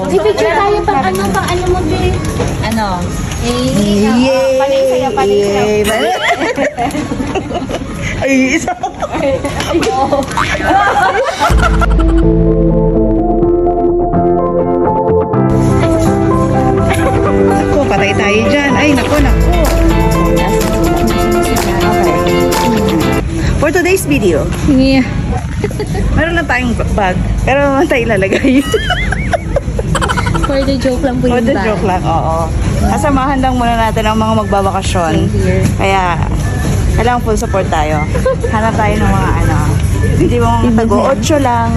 Di picture tayo pang ano mo, be? Ano? Yay! Paling saya. Ay, isa. Naku, patay tayo dyan. Ay, naku. Okay. For today's video, Yeah. meron lang tayong bag. Pero naman tayo ilalagay. For the joke lang po For yung the bag. joke lang, oo. Kasamahan lang muna natin ang mga magbabakasyon. Here. Kaya, kailangan full support tayo. Hanap tayo ng mga ano. Hindi mo mga tago-8 lang,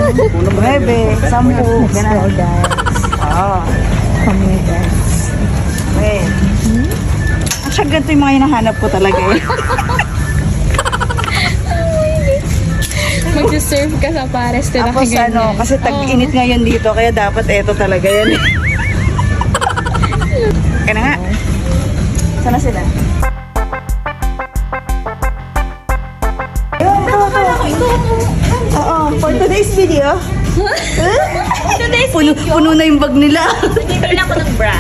9, 10, ganun. Oo. Okay. Actually, ganito yung mga hinahanap ko talaga eh. Mag-serve ka sa pares. Tapos ano, kasi tag-init ngayon dito, kaya dapat eto talaga yan. Kaya na nga. Sana sila? Oo, for today's video. Puno na yung bag nila. Bibili ako ng bra.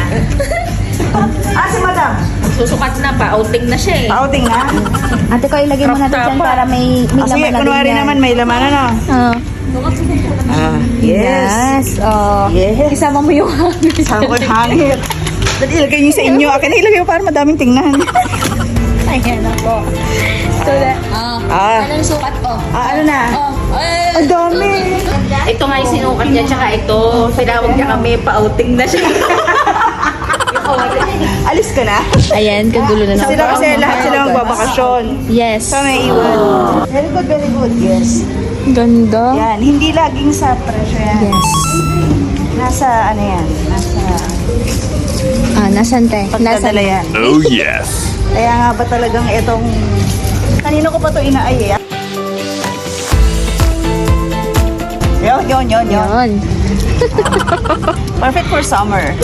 Si madam. Susukat na pa, outing na siya eh. Outing na. Ate ko, ilagay mo natin dyan para may Sige, laman na kunwari din yan. naman may laman ano. Yes. Oh. Yes. Isama mo yung hangin. Saan ko hangit? Dali, ilagay niyo sa inyo. Akin na ilagay mo para madaming tingnan. Ayan ako. So that, anong sukat ko? Ano na? Ang dami. Ito nga yung sinukat niya, tsaka ito. Sinawag niya kami, pa-outing na siya. Alis ka na? Ayan, kagulo na naman. Sila kasi lahat sila magbabakasyon. Yes. So may iwan. Very good, very good. Yes. Ganda. Yan, hindi laging sa presyo yan. Yes. Nasa ano yan? Nasa Nasaan te? pagdadala yan. Oh, yes. Kaya nga ba talagang itong... Kanino ko pa ito inaay eh. Yun. Yun. Perfect for summer.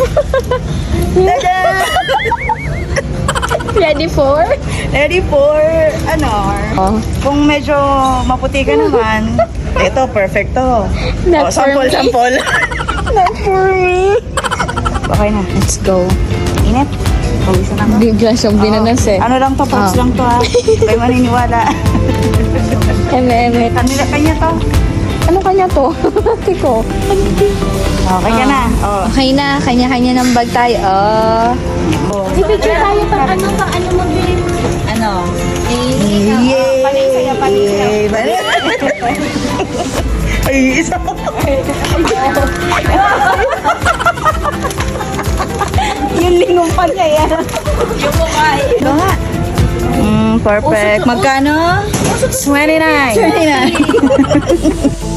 Tada! Ready for? Ready for, ano, Oh. kung medyo maputi ka naman, ito, perfect to. Not for me. Sample. Not for me. Okay na. Let's go. Init. Pawisan ako. Bigla siyang binanas eh. Ano lang to, parts Oh. lang to ha. Kayo maniniwala. Eme. Kanya to. Ano kanya to? Tiko. Okay ka na. Oh. Okay na. Kanya-kanya ng bag tayo. Di picture tayo pang ano mo, be? Ano? Yay! Paling saya. Ay, isa. Yung lingong pa niya yan. Yung mukha eh. Ito nga. Perfect. Magkano? 29. 29.